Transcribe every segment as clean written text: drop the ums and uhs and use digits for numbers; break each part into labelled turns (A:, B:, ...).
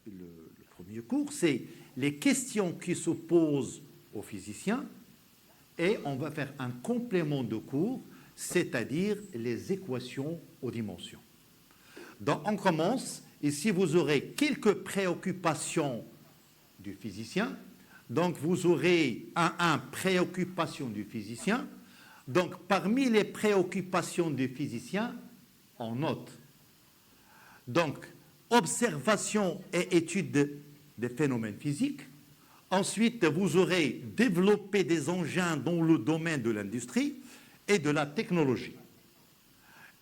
A: le premier cours, c'est les questions qui se posent aux physiciens, et on va faire un complément de cours, c'est-à-dire les équations aux dimensions. Donc on commence, ici vous aurez quelques préoccupations du physicien. Donc vous aurez un préoccupation du physicien. Donc parmi les préoccupations du physicien, on note. Donc observation et étude des phénomènes physiques. Ensuite, vous aurez développé des engins dans le domaine de l'industrie et de la technologie.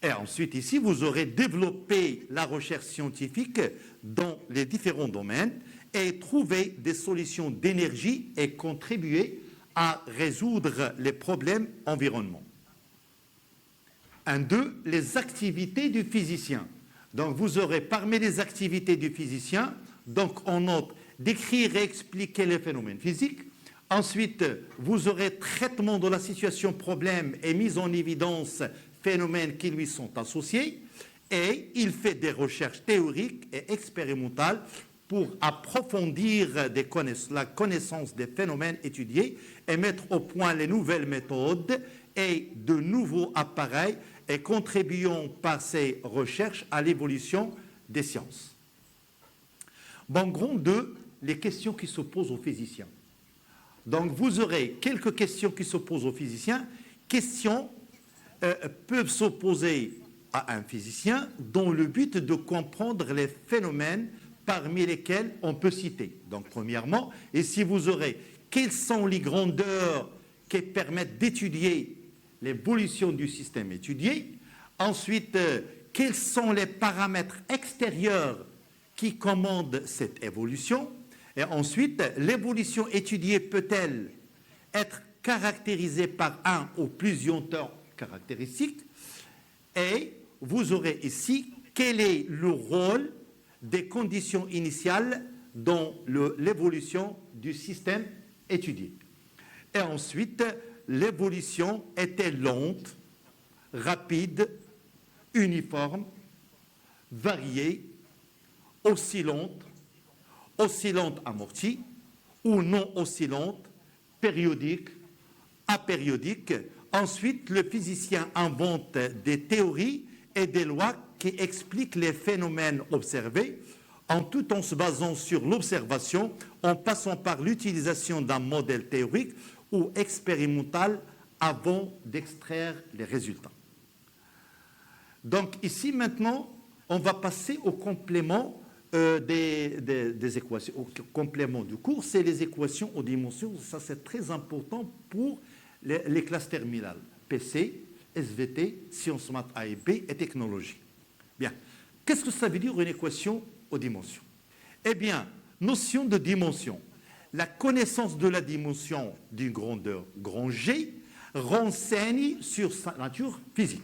A: Et ensuite, ici, vous aurez développé la recherche scientifique dans les différents domaines et trouvé des solutions d'énergie et contribué à résoudre les problèmes environnementaux. 1-2, les activités du physicien. Donc, vous aurez parmi les activités du physicien, donc on note décrire et expliquer les phénomènes physiques. Ensuite, vous aurez traitement de la situation problème et mise en évidence phénomènes qui lui sont associés. Et il fait des recherches théoriques et expérimentales pour approfondir la connaissance des phénomènes étudiés et mettre au point les nouvelles méthodes et de nouveaux appareils et contribuant par ces recherches à l'évolution des sciences. Bon, grand 2, les questions qui se posent aux physiciens. Donc, vous aurez quelques questions qui se posent aux physiciens. Questions peuvent s'opposer à un physicien dans le but de comprendre les phénomènes parmi lesquels on peut citer. Donc, premièrement, ici, vous aurez quelles sont les grandeurs qui permettent d'étudier l'évolution du système étudié. Ensuite, quels sont les paramètres extérieurs qui commandent cette évolution. Et ensuite, l'évolution étudiée peut-elle être caractérisée par un ou plusieurs caractéristiques. Et vous aurez ici quel est le rôle des conditions initiales dans l'évolution du système étudié. Et ensuite, l'évolution est-elle lente, rapide, uniforme, variée, oscillante amortie ou non oscillante, périodique, apériodique. Ensuite, le physicien invente des théories et des lois qui expliquent les phénomènes observés, tout en se basant sur l'observation, en passant par l'utilisation d'un modèle théorique ou expérimental avant d'extraire les résultats. Donc ici maintenant, on va passer au complément des équations. Au complément du cours, c'est les équations aux dimensions. Ça, c'est très important pour les classes terminales. PC, SVT, sciences maths A et B et technologie. Bien. Qu'est-ce que ça veut dire une équation aux dimensions? Eh bien, notion de dimension. La connaissance de la dimension d'une grandeur grand G renseigne sur sa nature physique.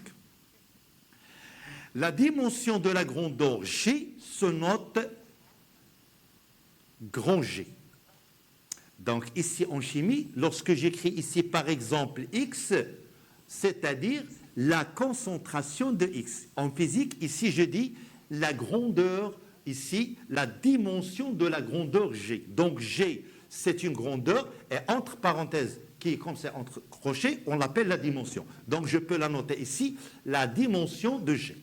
A: La dimension de la grandeur G se note grand G. Donc ici en chimie, lorsque j'écris ici par exemple X, c'est-à-dire la concentration de X. En physique, ici je dis la grandeur, ici la dimension de la grandeur G. Donc G, c'est une grandeur, et entre parenthèses, qui est comme c'est entre crochets, on l'appelle la dimension. Donc je peux la noter ici, la dimension de G.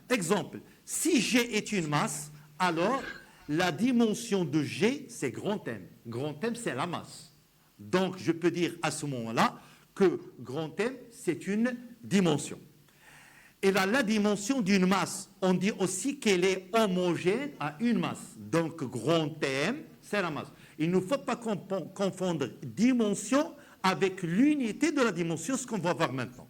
A: Exemple, si G est une masse, alors la dimension de G, c'est grand M. Grand M, c'est la masse. Donc, je peux dire à ce moment-là que grand M, c'est une dimension. Et là, la dimension d'une masse, on dit aussi qu'elle est homogène à une masse. Donc, grand M, c'est la masse. Il ne faut pas confondre dimension avec l'unité de la dimension, ce qu'on va voir maintenant.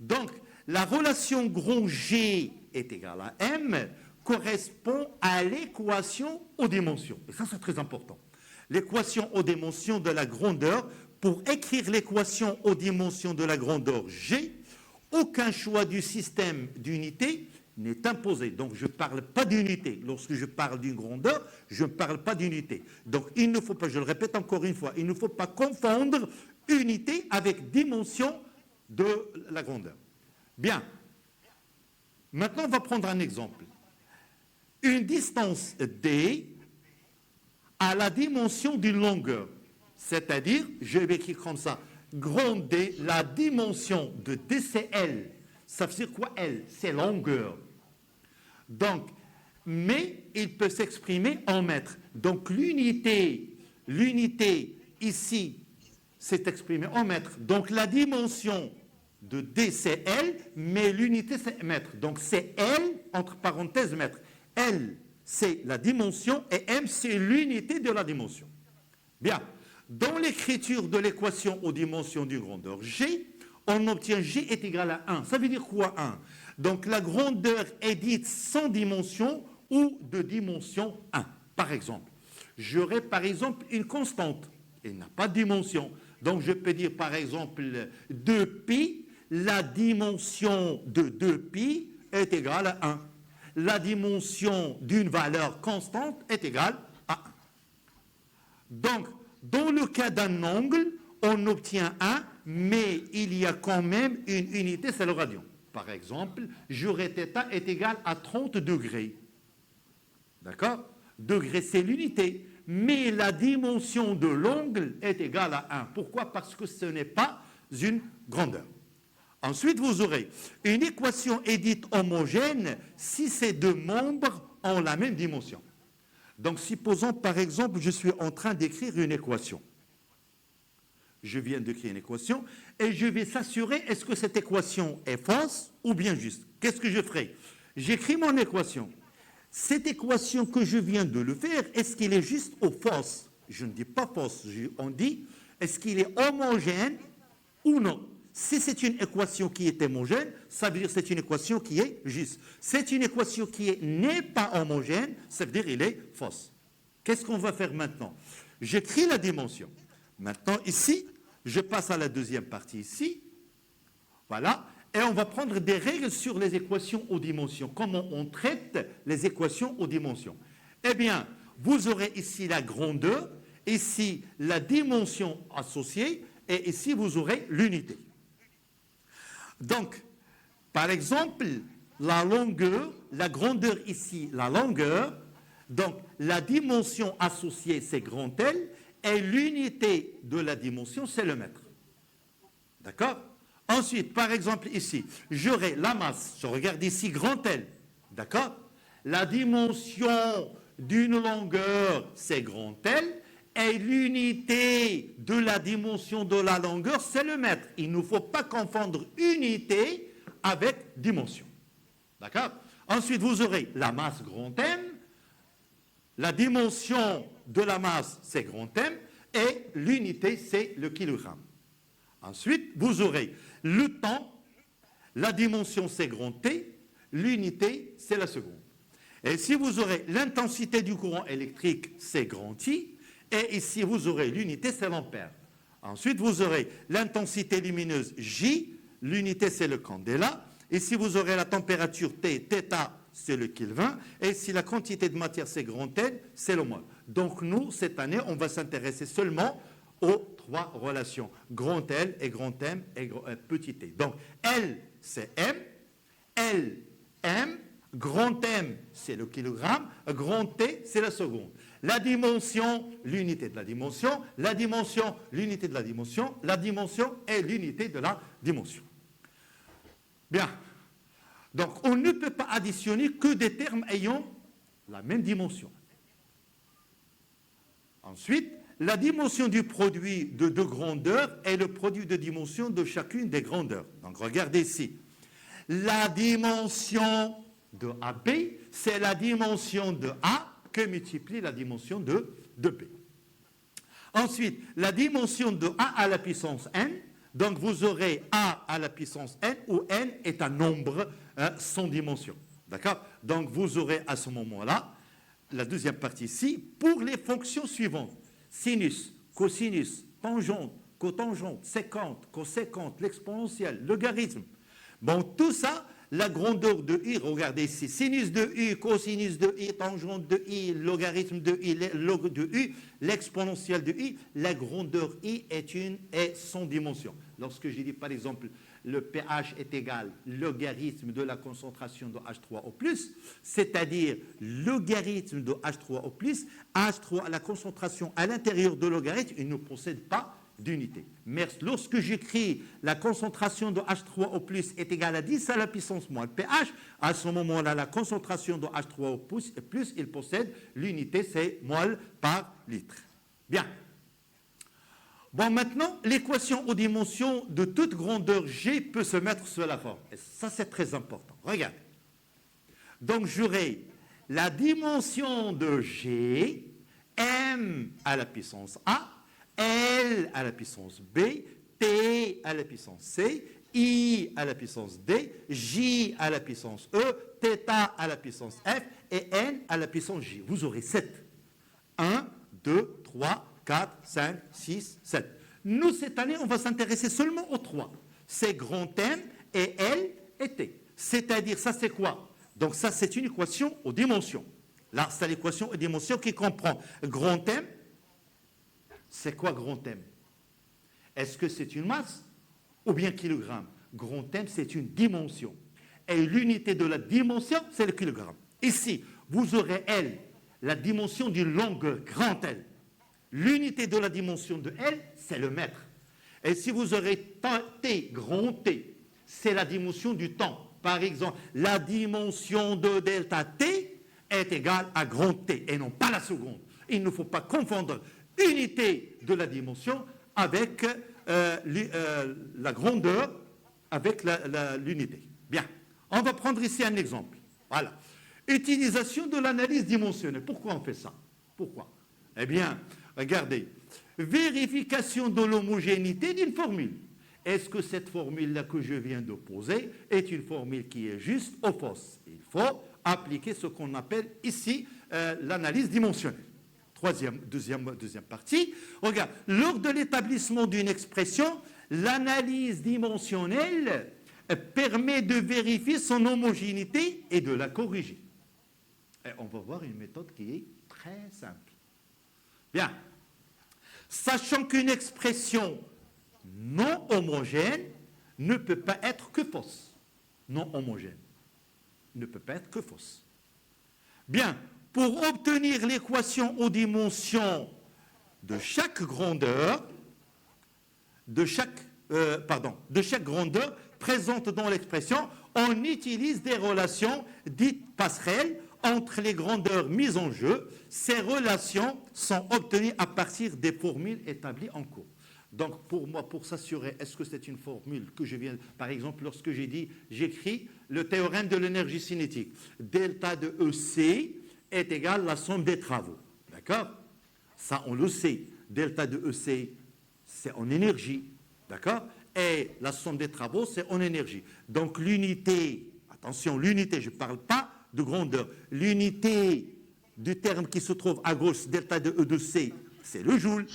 A: Donc, la relation grand G est égale à M correspond à l'équation aux dimensions. Et ça, c'est très important. L'équation aux dimensions de la grandeur, pour écrire l'équation aux dimensions de la grandeur G, aucun choix du système d'unité n'est imposé. Donc, je ne parle pas d'unité. Lorsque je parle d'une grandeur, je ne parle pas d'unité. Donc, il ne faut pas, je le répète encore une fois, il ne faut pas confondre unité avec dimension de la grandeur. Bien. Maintenant, on va prendre un exemple. une distance d à la dimension d'une longueur. C'est-à-dire, je vais écrire comme ça, grand D, la dimension de D, c'est L. Ça veut dire quoi, L? C'est longueur. Donc, mais il peut s'exprimer en mètres. Donc, l'unité ici, c'est exprimé en mètres. Donc, la dimension de D, c'est L, mais l'unité, c'est mètre. Donc, c'est L, entre parenthèses, mètre. L, c'est la dimension, et M, c'est l'unité de la dimension. Bien. Dans l'écriture de l'équation aux dimensions d'une grandeur G, on obtient G est égal à 1. Ça veut dire quoi 1? Donc la grandeur est dite sans dimension ou de dimension 1. Par exemple, j'aurais par exemple une constante. Elle n'a pas de dimension. Donc je peux dire par exemple 2π, la dimension de 2π est égale à 1. La dimension d'une valeur constante est égale à 1. Donc, dans le cas d'un angle, on obtient 1, mais il y a quand même une unité, c'est le radian. Par exemple, j'aurais θ est égal à 30 degrés. D'accord? Degré, c'est l'unité. Mais la dimension de l'angle est égale à 1. Pourquoi? Parce que ce n'est pas une grandeur. Ensuite, vous aurez une équation est dite homogène si ces deux membres ont la même dimension. Donc, supposons, par exemple, je suis en train d'écrire une équation. Je viens d'écrire une équation et je vais s'assurer est-ce que cette équation est fausse ou bien juste. Qu'est-ce que je ferai? J'écris mon équation. Cette équation que je viens de le faire, est-ce qu'il est juste ou fausse? Je ne dis pas fausse, on dit est-ce qu'il est homogène ou non. Si c'est une équation qui est homogène, ça veut dire que c'est une équation qui est juste. C'est une équation qui n'est pas homogène, ça veut dire qu'elle est fausse. Qu'est-ce qu'on va faire maintenant? J'écris la dimension. Maintenant, ici, je passe à la deuxième partie ici. Voilà. Et on va prendre des règles sur les équations aux dimensions. Comment on traite les équations aux dimensions? Eh bien, vous aurez ici la grandeur, ici la dimension associée, et ici vous aurez l'unité. Donc, par exemple, la longueur, la grandeur ici, la longueur, donc la dimension associée, c'est grand L, et l'unité de la dimension, c'est le mètre. D'accord? Ensuite, par exemple, ici, j'aurai la masse, je regarde ici, grand L, d'accord? La dimension d'une longueur, c'est grand L, et l'unité de la dimension de la longueur, c'est le mètre. Il ne faut pas confondre unité avec dimension. D'accord? Ensuite, vous aurez la masse grand M, la dimension de la masse, c'est grand M, et l'unité, c'est le kilogramme. Ensuite, vous aurez le temps, la dimension, c'est grand T, l'unité, c'est la seconde. Et si vous aurez l'intensité du courant électrique, c'est grand I, et ici, vous aurez l'unité, c'est l'ampère. Ensuite, vous aurez l'intensité lumineuse J, l'unité, c'est le candela. Ici, vous aurez la température T, θ, c'est le Kelvin. Et si la quantité de matière, c'est grand N, c'est le mol. Donc, nous, cette année, on va s'intéresser seulement aux trois relations. Grand L et grand M et petit t. Donc, L, c'est M. L, M. Grand M, c'est le kilogramme. Grand T, c'est la seconde. La dimension, l'unité de la dimension. La dimension, l'unité de la dimension. La dimension est l'unité de la dimension. Bien. Donc, on ne peut pas additionner que des termes ayant la même dimension. Ensuite, la dimension du produit de deux grandeurs est le produit de dimension de chacune des grandeurs. Donc, regardez ici. La dimension de AB, c'est la dimension de A que multiplie la dimension de B. Ensuite, la dimension de A à la puissance n, donc vous aurez A à la puissance n, où n est un nombre sans dimension. D'accord? Donc vous aurez à ce moment-là, la deuxième partie ici, pour les fonctions suivantes. Sinus, cosinus, tangente, cotangente, sécante, cosécante, l'exponentielle, logarithme. Bon, tout ça, la grandeur de i, regardez ici, sinus de i, cosinus de i, tangente de i, logarithme de i, log de i, l'exponentielle de i, la grandeur i est sans dimension. Lorsque j'ai dit par exemple le pH est égal logarithme de la concentration de H3O+, c'est-à-dire logarithme de H3O+, H3, la concentration à l'intérieur de logarithme, il ne possède pas d'unité. Mais lorsque j'écris la concentration de H3O+ est égale à 10 à la puissance moins pH, à ce moment-là, la concentration de H3O+, il possède l'unité, c'est mol par litre. Bien. Bon, maintenant, l'équation aux dimensions de toute grandeur G peut se mettre sur la forme. Et ça, c'est très important. Regarde. Donc, j'aurai la dimension de G, M à la puissance A, L à la puissance B, T à la puissance C, I à la puissance D, J à la puissance E, θ à la puissance F et N à la puissance J. Vous aurez 7. 1, 2, 3, 4, 5, 6, 7. Nous, cette année, on va s'intéresser seulement aux 3. C'est grand M et L et T. C'est-à-dire, ça c'est quoi? Donc ça, c'est une équation aux dimensions. Là, c'est l'équation aux dimensions qui comprend grand M. C'est quoi grand M? Est-ce que c'est une masse ou bien kilogramme? Grand M, c'est une dimension. Et l'unité de la dimension, c'est le kilogramme. Ici, vous aurez L, la dimension d'une longueur, grand L. L'unité de la dimension de L, c'est le mètre. Et si vous aurez T, grand T, c'est la dimension du temps. Par exemple, la dimension de delta T est égale à grand T et non pas la seconde. Il ne faut pas confondre unité de la dimension avec la grandeur, avec l'unité. Bien, on va prendre ici un exemple. Voilà. Utilisation de l'analyse dimensionnelle. Pourquoi on fait ça? Pourquoi? Eh bien, regardez. Vérification de l'homogénéité d'une formule. Est-ce que cette formule-là que je viens de poser est une formule qui est juste ou fausse? Il faut appliquer ce qu'on appelle ici l'analyse dimensionnelle. Deuxième partie. Regarde, lors de l'établissement d'une expression, l'analyse dimensionnelle permet de vérifier son homogénéité et de la corriger. Et on va voir une méthode qui est très simple. Bien. Sachant qu'une expression non homogène ne peut pas être que fausse. Non homogène ne peut pas être que fausse. Bien. Pour obtenir l'équation aux dimensions de chaque grandeur, de chaque grandeur présente dans l'expression, on utilise des relations dites passerelles entre les grandeurs mises en jeu. Ces relations sont obtenues à partir des formules établies en cours. Donc pour moi, pour s'assurer, est-ce que c'est une formule que je viens, par exemple, lorsque j'écris le théorème de l'énergie cinétique, delta de EC est égal à la somme des travaux. D'accord? Ça, on le sait. Delta de EC, c'est en énergie. D'accord? Et la somme des travaux, c'est en énergie. Donc l'unité, attention, l'unité, je ne parle pas de grandeur. L'unité du terme qui se trouve à gauche, delta de E de C, c'est le joule.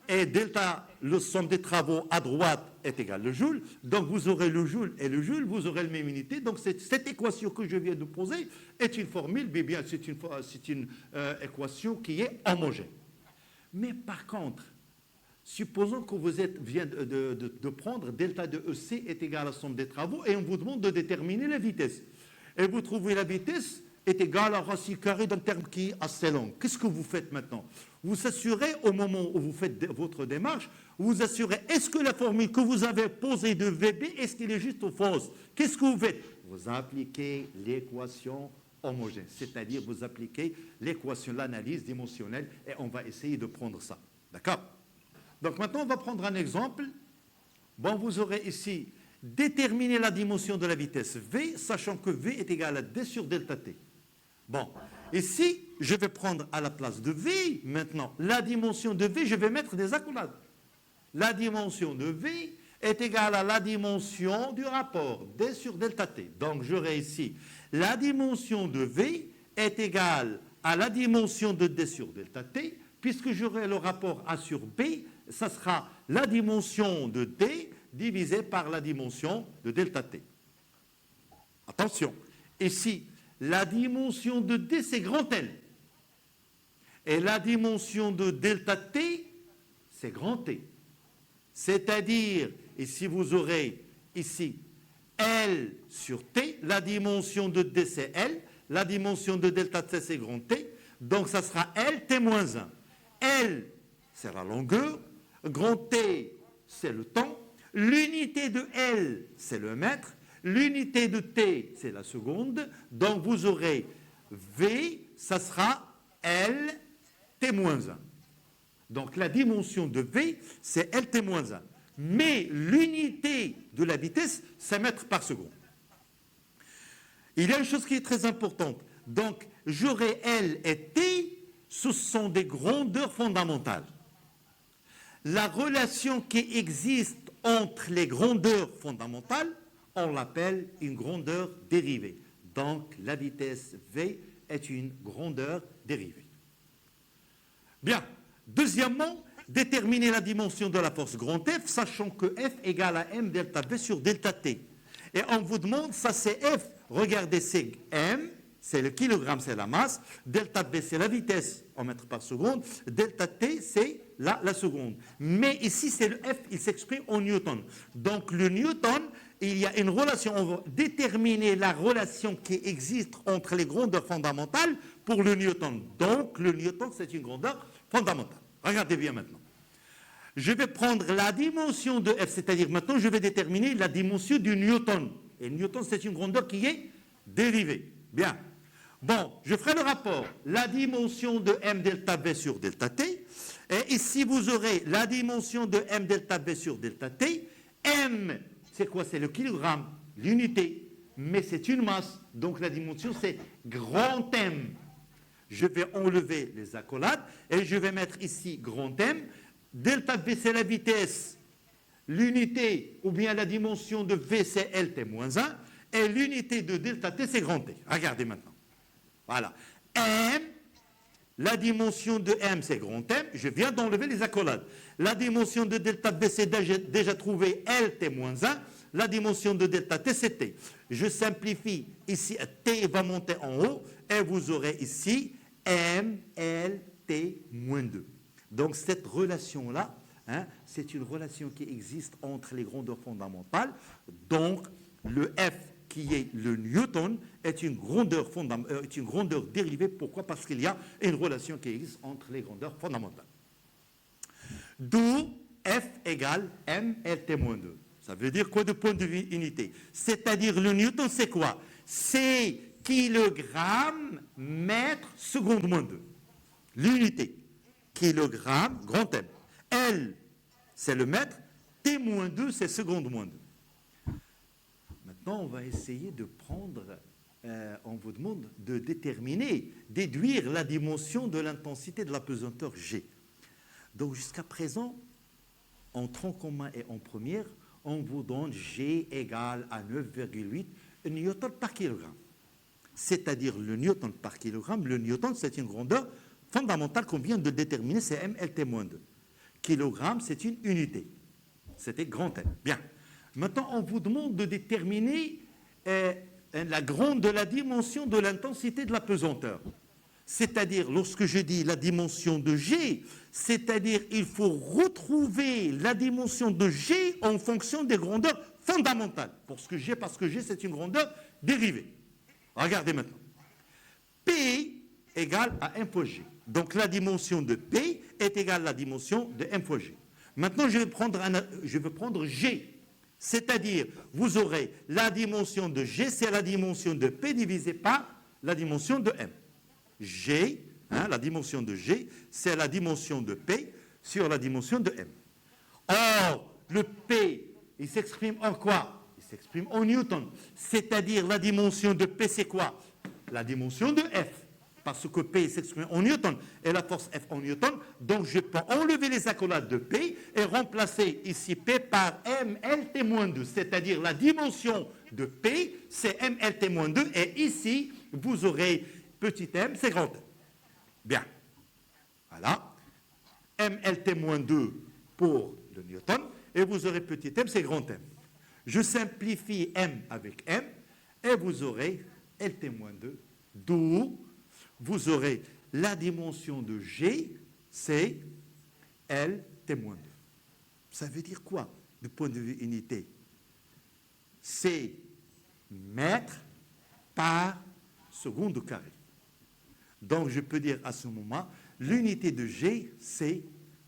A: Et delta, la somme des travaux à droite est égale le joule. Donc vous aurez le joule et le joule, vous aurez la même unité. Donc cette équation que je viens de poser est une formule, mais bien c'est une équation qui est homogène. Mais par contre, supposons que vous vient de prendre delta de EC est égal à la somme des travaux et on vous demande de déterminer la vitesse. Et vous trouvez la vitesse est égale à racine carrée d'un terme qui est assez long. Qu'est-ce que vous faites maintenant? Vous assurez, au moment où vous faites votre démarche, vous assurez, est-ce que la formule que vous avez posée de VB, est-ce qu'elle est juste ou fausse? Qu'est-ce que vous faites? Vous appliquez l'équation homogène, c'est-à-dire vous appliquez l'équation, l'analyse dimensionnelle, et on va essayer de prendre ça. D'accord? Donc maintenant, on va prendre un exemple. Bon, vous aurez ici déterminer la dimension de la vitesse V, sachant que V est égal à D sur delta T. Bon, ici, je vais prendre à la place de V, maintenant, la dimension de V, je vais mettre des accolades. La dimension de V est égale à la dimension du rapport D sur delta T. Donc, j'aurai ici, la dimension de V est égale à la dimension de D sur delta T, puisque j'aurai le rapport A sur B, ça sera la dimension de D divisée par la dimension de delta T. Attention, ici, la dimension de D, c'est grand L. Et la dimension de delta T, c'est grand T. C'est-à-dire, ici vous aurez ici L sur T, la dimension de D c'est L, la dimension de delta T c'est grand T, donc ça sera L T moins 1. L, c'est la longueur, grand T, c'est le temps, l'unité de L, c'est le mètre, l'unité de T, c'est la seconde, donc vous aurez V, ça sera L T moins 1. Donc la dimension de V, c'est L T moins 1. Mais l'unité de la vitesse, c'est mètres par seconde. Il y a une chose qui est très importante. Donc, j'aurai L et T, ce sont des grandeurs fondamentales. La relation qui existe entre les grandeurs fondamentales, on l'appelle une grandeur dérivée. Donc, la vitesse V est une grandeur dérivée. Bien. Deuxièmement, déterminer la dimension de la force grand F, sachant que F égale à M delta V sur delta T. Et on vous demande, ça c'est F, regardez, c'est M, c'est le kilogramme, c'est la masse, delta V c'est la vitesse en mètres par seconde, delta T c'est la seconde. Mais ici c'est le F, il s'exprime en newton. Donc le newton, il y a une relation, on va déterminer la relation qui existe entre les grandeurs fondamentales pour le newton. Donc le newton c'est une grandeur fondamentale. Regardez bien maintenant. Je vais prendre la dimension de F, c'est-à-dire maintenant je vais déterminer la dimension du newton. Et newton, c'est une grandeur qui est dérivée. Bien. Bon, je ferai le rapport. La dimension de M delta V sur delta T. Et ici, vous aurez la dimension de M delta V sur delta T. M, c'est quoi? C'est le kilogramme, l'unité. Mais c'est une masse. Donc la dimension, c'est grand M. Je vais enlever les accolades et je vais mettre ici grand M. Delta V, c'est la vitesse. L'unité, ou bien la dimension de V, c'est LT-1. Et l'unité de delta T, c'est grand T. Regardez maintenant. Voilà. M, la dimension de M, c'est grand M. Je viens d'enlever les accolades. La dimension de delta V, c'est déjà trouvé LT-1. La dimension de delta T, c'est T. Je simplifie. Ici, T va monter en haut. Et vous aurez ici M, L, T, moins 2. Donc cette relation-là, c'est une relation qui existe entre les grandeurs fondamentales. Donc le F, qui est le newton, est une grandeur dérivée. Pourquoi? Parce qu'il y a une relation qui existe entre les grandeurs fondamentales. D'où F égale M, L, T, moins 2. Ça veut dire quoi de point de vue unité? C'est-à-dire le newton, c'est quoi? C'est kilogramme, mètre, seconde moins 2. L'unité. Kilogramme, grand M. L, c'est le mètre. T moins 2, c'est seconde moins 2. Maintenant, on va essayer de prendre, on vous demande de déterminer, déduire la dimension de l'intensité de la pesanteur G. Donc, jusqu'à présent, en tronc commun et en première, on vous donne G égale à 9,8 newton par kilogramme. C'est-à-dire le newton par kilogramme. Le newton, c'est une grandeur fondamentale qu'on vient de déterminer, c'est MLT-2. Kilogramme, c'est une unité. C'était grand M. Bien. Maintenant, on vous demande de déterminer la dimension de l'intensité de la pesanteur. C'est-à-dire, lorsque je dis la dimension de G, c'est-à-dire il faut retrouver la dimension de G en fonction des grandeurs fondamentales. Parce que G, c'est une grandeur dérivée. Regardez maintenant. P égale à 1 fois G. Donc la dimension de P est égale à la dimension de 1 fois G. Maintenant, je vais prendre G. C'est-à-dire, vous aurez la dimension de G, c'est la dimension de P divisée par la dimension de M. G, la dimension de G, c'est la dimension de P sur la dimension de M. Or, le P, il s'exprime en quoi? Il s'exprime en newton. C'est-à-dire, la dimension de P, c'est quoi? La dimension de F. Parce que P s'exprime en newton et la force F en newton. Donc, je peux enlever les accolades de P et remplacer ici P par MLT-2. C'est-à-dire, la dimension de P, c'est MLT-2. Et ici, vous aurez petit m, c'est grand M. Bien. Voilà. MLT-2 pour le newton. Et vous aurez petit m, c'est grand M. Je simplifie m avec m. Et vous aurez LT-2. D'où vous aurez la dimension de G, c'est LT-2. Ça veut dire quoi, du point de vue unité? C'est mètres par seconde au carré. Donc, je peux dire à ce moment, l'unité de G, c'est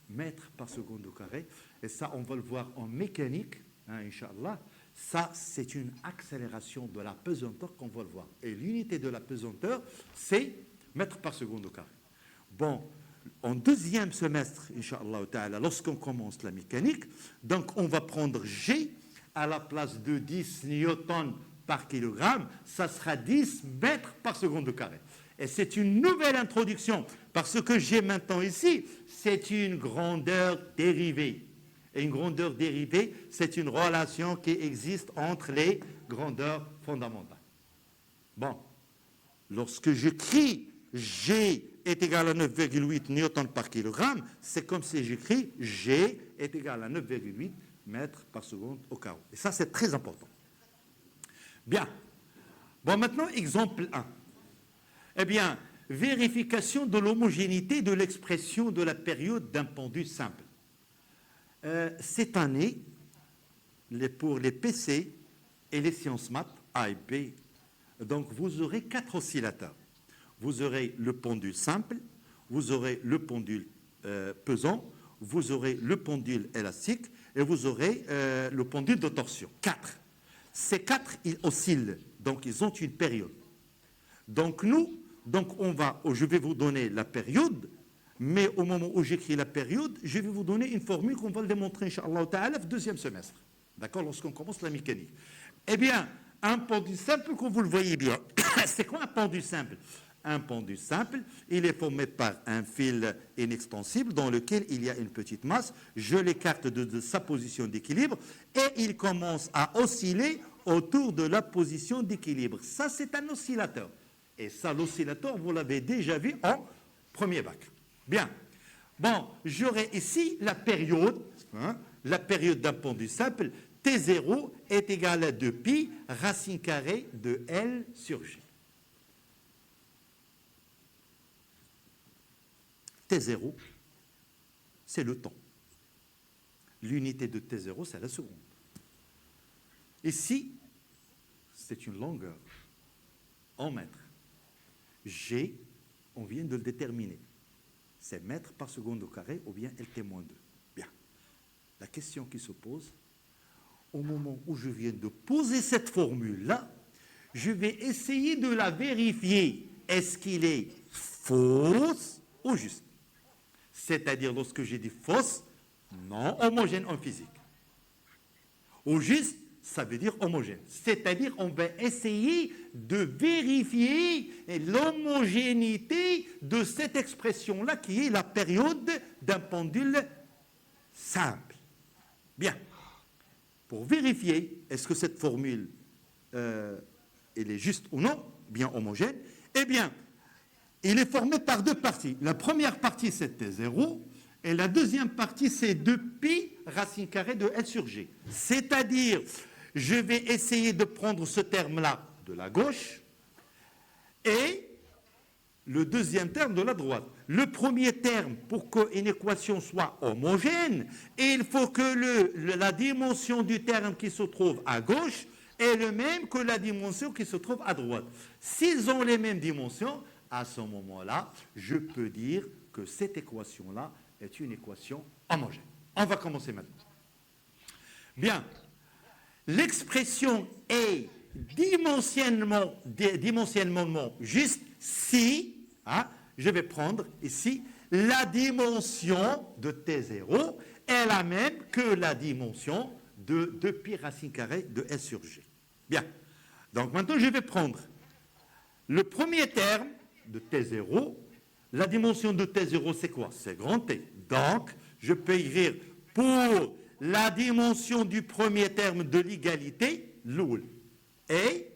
A: mètres par seconde au carré. Et ça, on va le voir en mécanique, hein, Inch'Allah. Ça, c'est une accélération de la pesanteur qu'on va le voir. Et l'unité de la pesanteur, c'est mètres par seconde au carré. Bon, en deuxième semestre, Inch'Allah, lorsqu'on commence la mécanique, donc on va prendre G à la place de 10 newtons par kilogramme, ça sera 10 mètres par seconde au carré. Et c'est une nouvelle introduction, parce que j'ai maintenant ici, c'est une grandeur dérivée. Et une grandeur dérivée, c'est une relation qui existe entre les grandeurs fondamentales. Bon, lorsque j'écris G est égal à 9,8 newtons par kilogramme, c'est comme si j'écris G est égal à 9,8 mètres par seconde au carreau. Et ça, c'est très important. Bien. Bon, maintenant, exemple 1. Eh bien, vérification de l'homogénéité de l'expression de la période d'un pendule simple. Cette année, pour les PC et les sciences maths, A et B, donc vous aurez 4 oscillateurs. Vous aurez le pendule simple, vous aurez le pendule pesant, vous aurez le pendule élastique et vous aurez le pendule de torsion. 4. Ces 4, ils oscillent, donc ils ont une période. Donc je vais vous donner la période, mais au moment où j'écris la période, je vais vous donner une formule qu'on va le démontrer, Inch'Allah Ta'ala, au deuxième semestre. D'accord, lorsqu'on commence la mécanique. Eh bien, un pendule simple, comme vous le voyez bien, c'est quoi un pendule simple? Un pendule simple, il est formé par un fil inextensible dans lequel il y a une petite masse. Je l'écarte de sa position d'équilibre et il commence à osciller autour de la position d'équilibre. Ça, c'est un oscillateur. Et ça, l'oscillateur, vous l'avez déjà vu en premier bac. Bien. Bon, j'aurai ici la période d'un pendule simple. T0 est égal à 2pi racine carrée de L sur G. T0, c'est le temps. L'unité de T0, c'est la seconde. Ici, c'est une longueur en mètres. G, on vient de le déterminer. C'est mètres par seconde au carré ou bien LT-2. Bien. La question qui se pose, au moment où je viens de poser cette formule-là, je vais essayer de la vérifier. Est-ce qu'il est fausse ou juste? C'est-à-dire, lorsque j'ai dit fausse, non homogène en physique. Ou juste, ça veut dire homogène. C'est-à-dire, on va essayer de vérifier l'homogénéité de cette expression-là, qui est la période d'un pendule simple. Bien. Pour vérifier, est-ce que cette formule, elle est juste ou non, bien homogène, eh bien, il est formé par deux parties. La première partie, c'est T0, et la deuxième partie, c'est 2pi racine carrée de L sur G. C'est-à-dire, je vais essayer de prendre ce terme-là de la gauche et le deuxième terme de la droite. Le premier terme, pour qu'une équation soit homogène, il faut que la dimension du terme qui se trouve à gauche est le même que la dimension qui se trouve à droite. S'ils ont les mêmes dimensions, à ce moment-là, je peux dire que cette équation-là est une équation homogène. On va commencer maintenant. Bien. L'expression est dimensionnellement juste si, je vais prendre ici, la dimension de T0 est la même que la dimension de 2pi racine carrée de S sur G. Bien. Donc maintenant, je vais prendre le premier terme de T0. La dimension de T0, c'est quoi? C'est grand T. Donc, je peux écrire pour la dimension du premier terme de l'égalité, l'oul. Et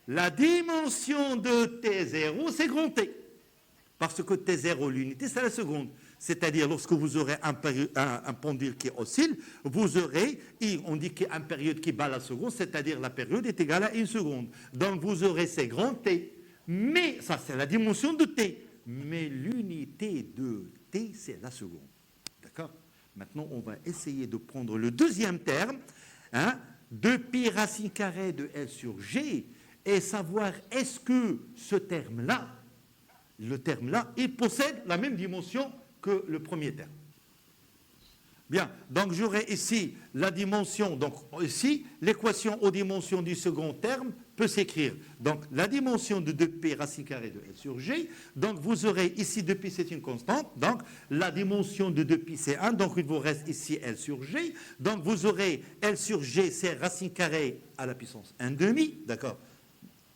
A: la dimension de T0, c'est grand T. Parce que T0, l'unité, c'est la seconde. C'est-à-dire, lorsque vous aurez un pendule qui oscille, vous aurez, on dit qu'il y a une période qui bat la seconde, c'est-à-dire la période est égale à 1 seconde. Donc, vous aurez ces grands T. Mais, ça, c'est la dimension de T. Mais l'unité de T, c'est la seconde. D'accord? Maintenant, on va essayer de prendre le deuxième terme, 2pi racine carrée de L sur G et savoir est-ce que ce terme-là, le terme-là, il possède la même dimension que le premier terme. Bien, donc j'aurai ici la dimension, donc ici, l'équation aux dimensions du second terme peut s'écrire. Donc la dimension de 2pi racine carrée de L sur G, donc vous aurez ici 2pi c'est une constante, donc la dimension de 2pi c'est 1, donc il vous reste ici L sur G, donc vous aurez L sur G c'est racine carrée à la puissance 1/2, d'accord.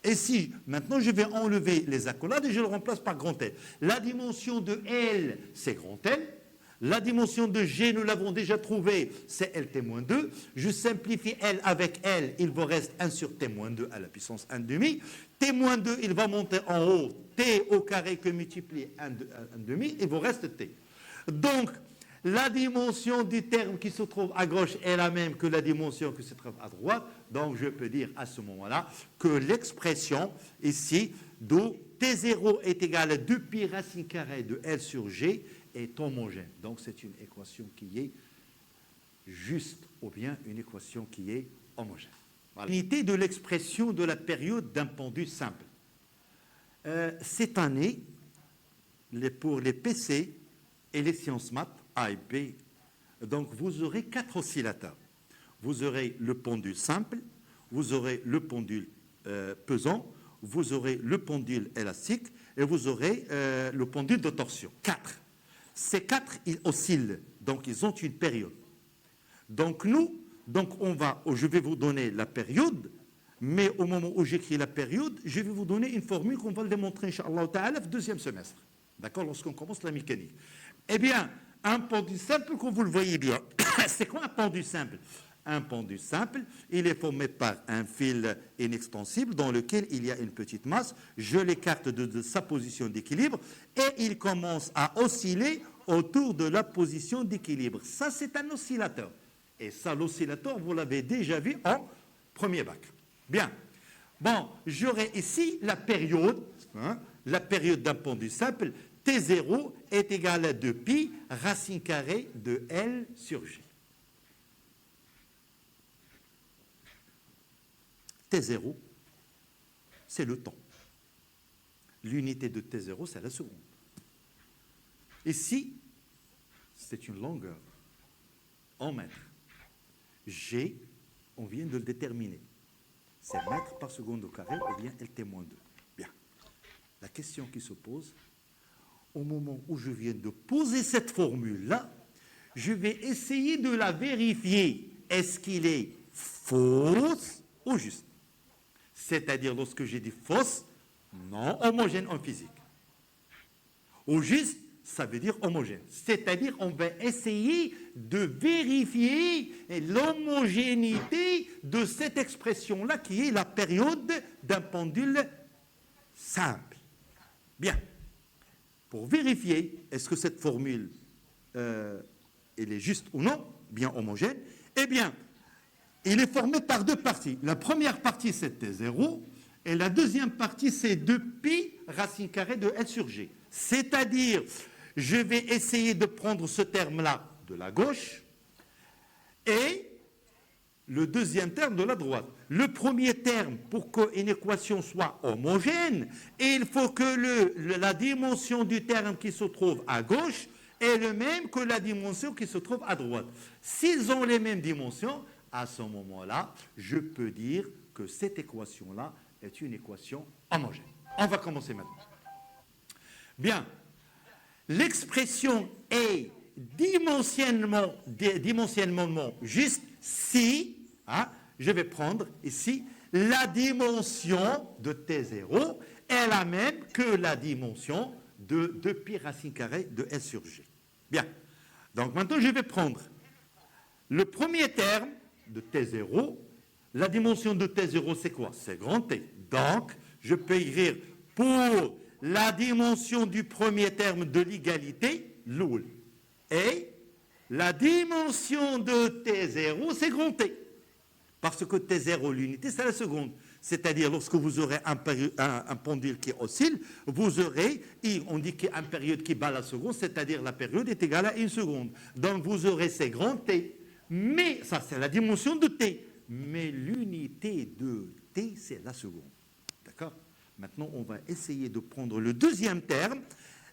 A: Et si, maintenant je vais enlever les accolades et je le remplace par grand L. La dimension de L c'est grand L. La dimension de G, nous l'avons déjà trouvée, c'est LT-2. Je simplifie L avec L, il vous reste 1 sur T-2 à la puissance 1/2. T-2, il va monter en haut, T au carré que multiplie 1/2, il vous reste T. Donc, la dimension du terme qui se trouve à gauche est la même que la dimension qui se trouve à droite. Donc, je peux dire à ce moment-là que l'expression ici, d'où T0 est égal à 2pi racine carrée de L sur G, est homogène. Donc c'est une équation qui est juste ou bien une équation qui est homogène. Voilà. L'unité de l'expression de la période d'un pendule simple. Cette année, pour les PC et les sciences maths A et B, donc vous aurez 4 oscillateurs. Vous aurez le pendule simple, vous aurez le pendule pesant, vous aurez le pendule élastique et vous aurez le pendule de torsion. 4. Ces 4, ils oscillent, donc ils ont une période. Donc je vais vous donner la période, mais au moment où j'écris la période, je vais vous donner une formule qu'on va le démontrer, Inch'Allah Ta'ala, le deuxième semestre. D'accord, lorsqu'on commence la mécanique. Eh bien, un pendule simple, comme vous le voyez bien, c'est quoi un pendule simple? Un pendule simple, il est formé par un fil inextensible dans lequel il y a une petite masse. Je l'écarte de sa position d'équilibre et il commence à osciller autour de la position d'équilibre. Ça, c'est un oscillateur. Et ça, l'oscillateur, vous l'avez déjà vu en premier bac. Bien. Bon, j'aurai ici la période d'un pendule simple. T0 est égal à 2pi racine carrée de L sur G. T0, c'est le temps. L'unité de T0, c'est la seconde. Ici, c'est une longueur en mètres. G, on vient de le déterminer. C'est mètres par seconde au carré ou bien LT-2. Bien. La question qui se pose, au moment où je viens de poser cette formule-là, je vais essayer de la vérifier. Est-ce qu'il est fausse ou juste? C'est-à-dire, lorsque j'ai dit fausse, non homogène en physique. Ou juste, ça veut dire homogène. C'est-à-dire, on va essayer de vérifier l'homogénéité de cette expression-là, qui est la période d'un pendule simple. Bien. Pour vérifier, est-ce que cette formule, elle est juste ou non, bien homogène, eh bien, il est formé par deux parties. La première partie, c'est T0, et la deuxième partie, c'est 2pi racine carrée de L sur G. C'est-à-dire, je vais essayer de prendre ce terme-là de la gauche et le deuxième terme de la droite. Le premier terme, pour qu'une équation soit homogène, il faut que la dimension du terme qui se trouve à gauche est le même que la dimension qui se trouve à droite. S'ils ont les mêmes dimensions, à ce moment-là, je peux dire que cette équation-là est une équation homogène. On va commencer maintenant. Bien, l'expression est dimensionnellement juste si, je vais prendre ici, la dimension de T0 est la même que la dimension de 2pi racine carrée de S sur G. Bien, donc maintenant je vais prendre le premier terme de T0, la dimension de T0 c'est quoi? C'est grand T. Donc, je peux écrire pour la dimension du premier terme de l'égalité, l'oul. Et la dimension de T0 c'est grand T. Parce que T0, l'unité, c'est la seconde. C'est-à-dire, lorsque vous aurez un pendule qui oscille, vous aurez, on dit qu'il y a une période qui bat la seconde, c'est-à-dire la période est égale à 1 seconde. Donc, vous aurez ces grands T. Mais, ça, c'est la dimension de T. mais l'unité de t, c'est la seconde. D'accord? Maintenant, on va essayer de prendre le deuxième terme,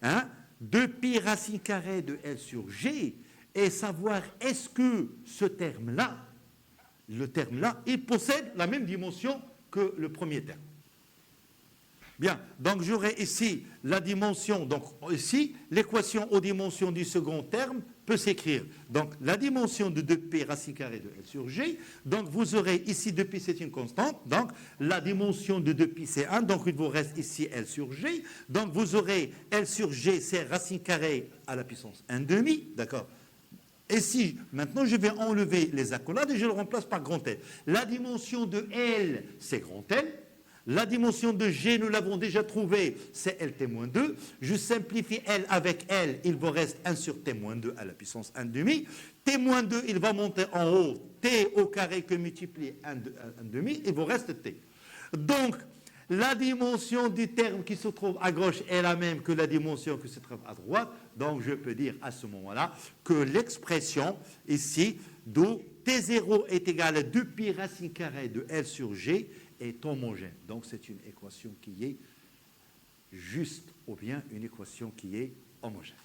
A: 2pi racine carrée de L sur G, et savoir est-ce que ce terme-là, le terme-là, il possède la même dimension que le premier terme. Bien, donc j'aurai ici la dimension, donc ici, l'équation aux dimensions du second terme peut s'écrire. Donc la dimension de 2pi racine carrée de L sur G, donc vous aurez ici 2pi c'est une constante, donc la dimension de 2pi c'est 1, donc il vous reste ici L sur G, donc vous aurez L sur G c'est racine carrée à la puissance 1/2, d'accord? Et si, maintenant je vais enlever les accolades et je le remplace par grand L. La dimension de L c'est grand L. La dimension de G, nous l'avons déjà trouvée, c'est LT-2. Je simplifie L avec L, il vous reste 1 sur T-2 à la puissance 1/2. T-2, il va monter en haut, T au carré que multiplie 1/2, il vous reste T. Donc, la dimension du terme qui se trouve à gauche est la même que la dimension qui se trouve à droite. Donc, je peux dire à ce moment-là que l'expression ici, d'où T0 est égal à 2pi racine carrée de L sur G, est homogène. Donc c'est une équation qui est juste ou bien une équation qui est homogène.